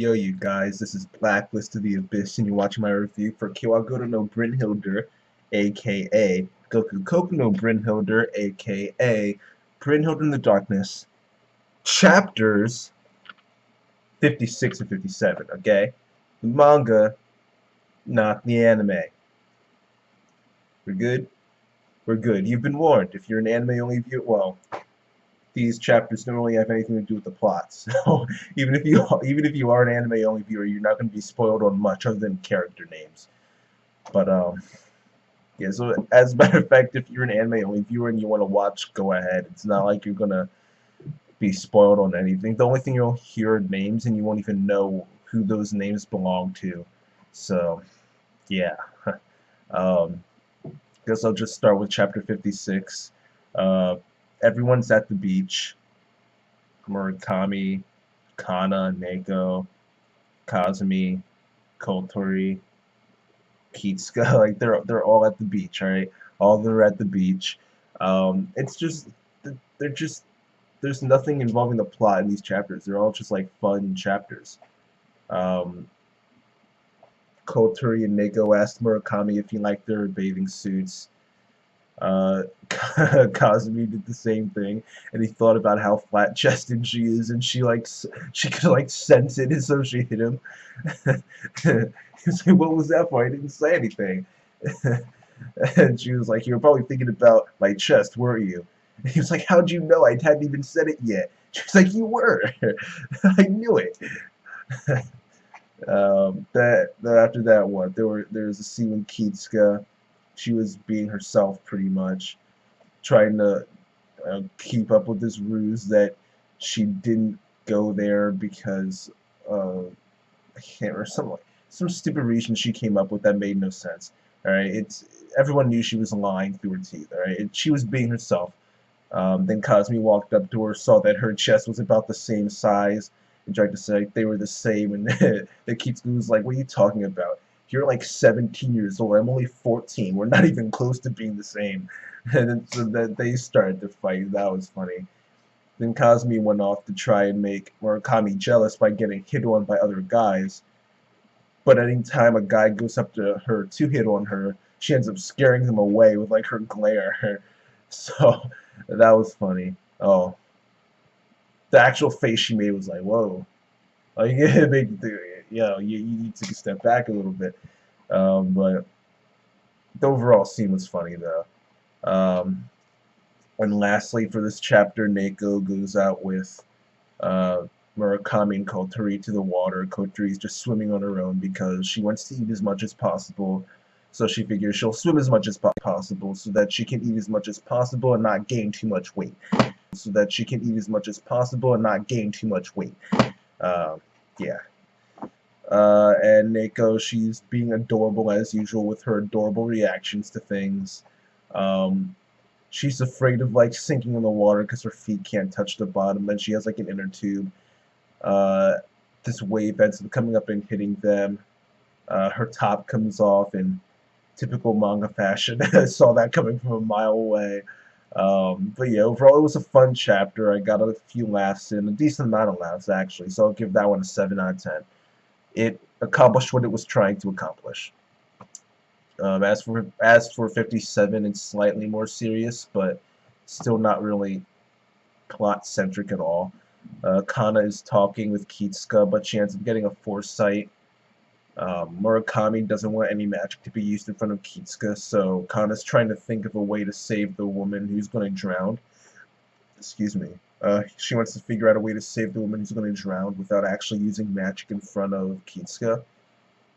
Yo, you guys, this is Blacklist to the Abyss, and you're watching my review for Kiwaguro no Brynhildr, aka Goku Koku no Brynhildr, aka Brynhildr in the Darkness, chapters 56 and 57, okay? The manga, not the anime. We're good? We're good. You've been warned. If you're an anime-only viewer, well, these chapters don't really have anything to do with the plot. So even if you are an anime only viewer, you're not going to be spoiled on much other than character names. But yeah. So as a matter of fact, if you're an anime only viewer and you want to watch, go ahead. It's not like you're gonna be spoiled on anything. The only thing you'll hear are names, and you won't even know who those names belong to. So yeah. um, Guess I'll just start with chapter 56. Uh, Everyone's at the beach. Murakami, Kana, Neko, Kazumi, Kotori, Kitsuka, like they're all at the beach, right? All of them are at the beach. It's just they're just there's nothing involving the plot in these chapters. They're all just like fun chapters. Um, Kotori and Neko asked Murakami if he liked their bathing suits. Kazumi did the same thing, and he thought about how flat-chested she is, and she could like sense it, and so she hit him. He was like, "What was that for? I didn't say anything." And she was like, "You were probably thinking about my chest, weren't you?" And he was like, "How'd you know? I hadn't even said it yet." She was like, "You were. I knew it." After that one, there was a scene with Kitsuka. She was being herself pretty much, trying to keep up with this ruse that she didn't go there because I can't remember some stupid reason she came up with that made no sense. All right, everyone knew she was lying through her teeth. All right, she was being herself. Then Cosme walked up to her, saw that her chest was about the same size, and tried to say they were the same. And the Kitsuka was like, "What are you talking about? You're like 17 years old. I'm only 14. We're not even close to being the same." And then, so that they started to fight. That was funny. Then Cosme went off to try and make Murakami jealous by getting hit on by other guys. But any time a guy goes up to her to hit on her, she ends up scaring him away with like her glare. So that was funny. Oh, the actual face she made was like, whoa. Like, it made you think, you took a step back a little bit. But the overall scene was funny though. And lastly, for this chapter, Neko goes out with uh, Murakami and Kotori to the water. Kotori's just swimming on her own because she wants to eat as much as possible. So she figures she'll swim as much as possible so that she can eat as much as possible and not gain too much weight. Yeah. And Neko, she's being adorable as usual with her adorable reactions to things. She's afraid of like sinking in the water because her feet can't touch the bottom, and she has like an inner tube. This wave ends up coming up and hitting them. Her top comes off in typical manga fashion. I saw that coming from a mile away. But yeah, overall it was a fun chapter. I got a few laughs in, a decent amount of laughs actually, so I'll give that one a 7 out of 10. It accomplished what it was trying to accomplish. As for 57, it's slightly more serious, but still not really plot-centric at all. Kana is talking with Kitsuka, but she ends up getting a foresight. Murakami doesn't want any magic to be used in front of Kitsuka, so Kana's trying to think of a way to save the woman who's going to drown. Excuse me. She wants to figure out a way to save the woman who's going to drown without actually using magic in front of Kitsuka,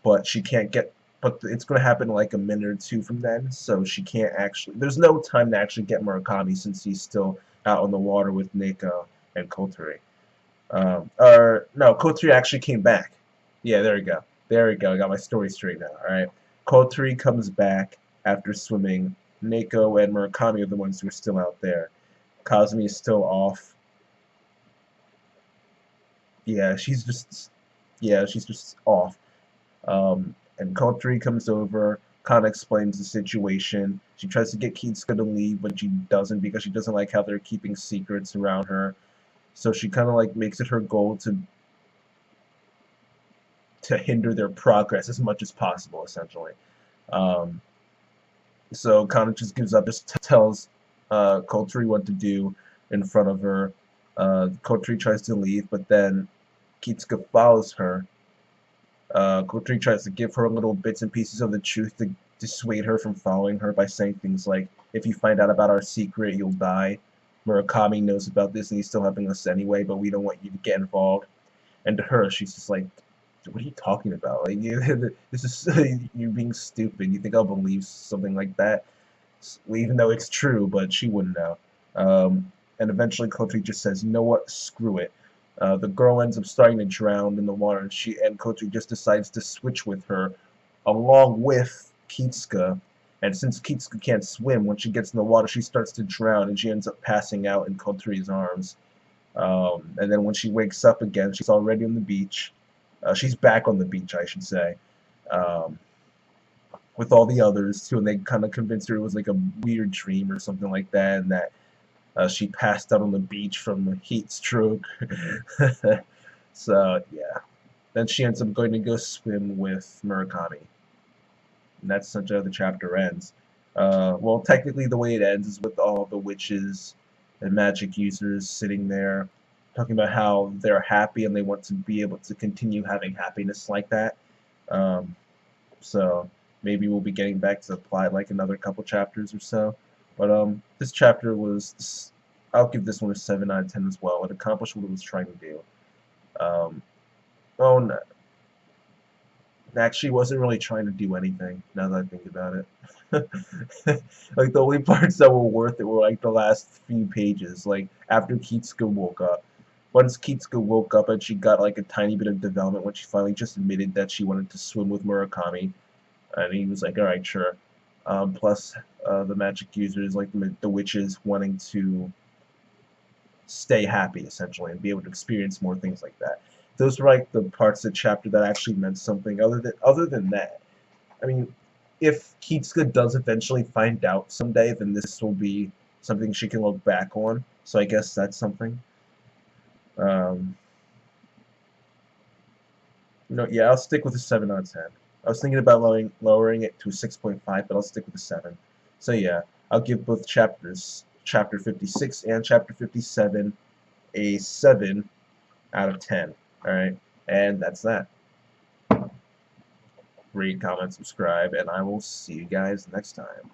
but she can't get. But it's going to happen like a minute or two from then, so she can't actually. There's no time to actually get Murakami since he's still out on the water with Neko and Kotori. Or no, Kotori actually came back. Yeah, there we go. There we go. I got my story straight now. All right. Kotori comes back after swimming. Neko and Murakami are the ones who are still out there. Kazumi is still off. Yeah, she's just off. And Kotori comes over. Kana explains the situation. She tries to get Kitsuka to leave, but she doesn't because she doesn't like how they're keeping secrets around her. So she kind of like makes it her goal to to hinder their progress as much as possible, essentially. Um, so Kana just gives up, just tells Kotri what to do in front of her. Kotri tries to leave, but then Kitsuka follows her. Kotri tries to give her little bits and pieces of the truth to dissuade her from following her by saying things like, if you find out about our secret, you'll die. Murakami knows about this and he's still helping us anyway, but we don't want you to get involved. And to her, she's just like, what are you talking about? Like, this is you're being stupid. You think I'll believe something like that? Even though it's true, but she wouldn't know. And eventually, Kotri just says, "You know what? Screw it." The girl ends up starting to drown in the water, and Kotri just decides to switch with her, along with Kitsuka. And since Kitsuka can't swim, when she gets in the water, she starts to drown, and she ends up passing out in Kotri's arms. And then when she wakes up again, she's already on the beach. She's back on the beach, I should say, with all the others too, and they kind of convinced her it was like a weird dream or something like that, and that she passed out on the beach from a heat stroke. So yeah, then she ends up going to go swim with Murakami, and that's essentially how the chapter ends. Well, technically the way it ends is with all the witches and magic users sitting there talking about how they're happy and they want to be able to continue having happiness like that. So maybe we'll be getting back to the plot like another couple chapters or so. But this chapter was, I'll give this one a 7 out of 10 as well. It accomplished what it was trying to do. Oh, no. Actually wasn't really trying to do anything, now that I think about it. Like, the only parts that were worth it were, like, the last few pages, like, after Kitsuka woke up. Once Kitsuka woke up and she got, like, a tiny bit of development when she finally just admitted that she wanted to swim with Murakami, and he was like, alright, sure. Plus, the magic users, like, the witches wanting to stay happy, essentially, and be able to experience more things like that. Those were like the parts of the chapter that actually meant something. Other than that, I mean, if Kitsuka does eventually find out someday, then this will be something she can look back on. So I guess that's something. Yeah, I'll stick with a 7 out of 10. I was thinking about lowering it to a 6.5, but I'll stick with a 7. So yeah, I'll give both chapters, chapter 56 and chapter 57, a 7 out of 10. Alright, and that's that. Rate, comment, subscribe, and I will see you guys next time.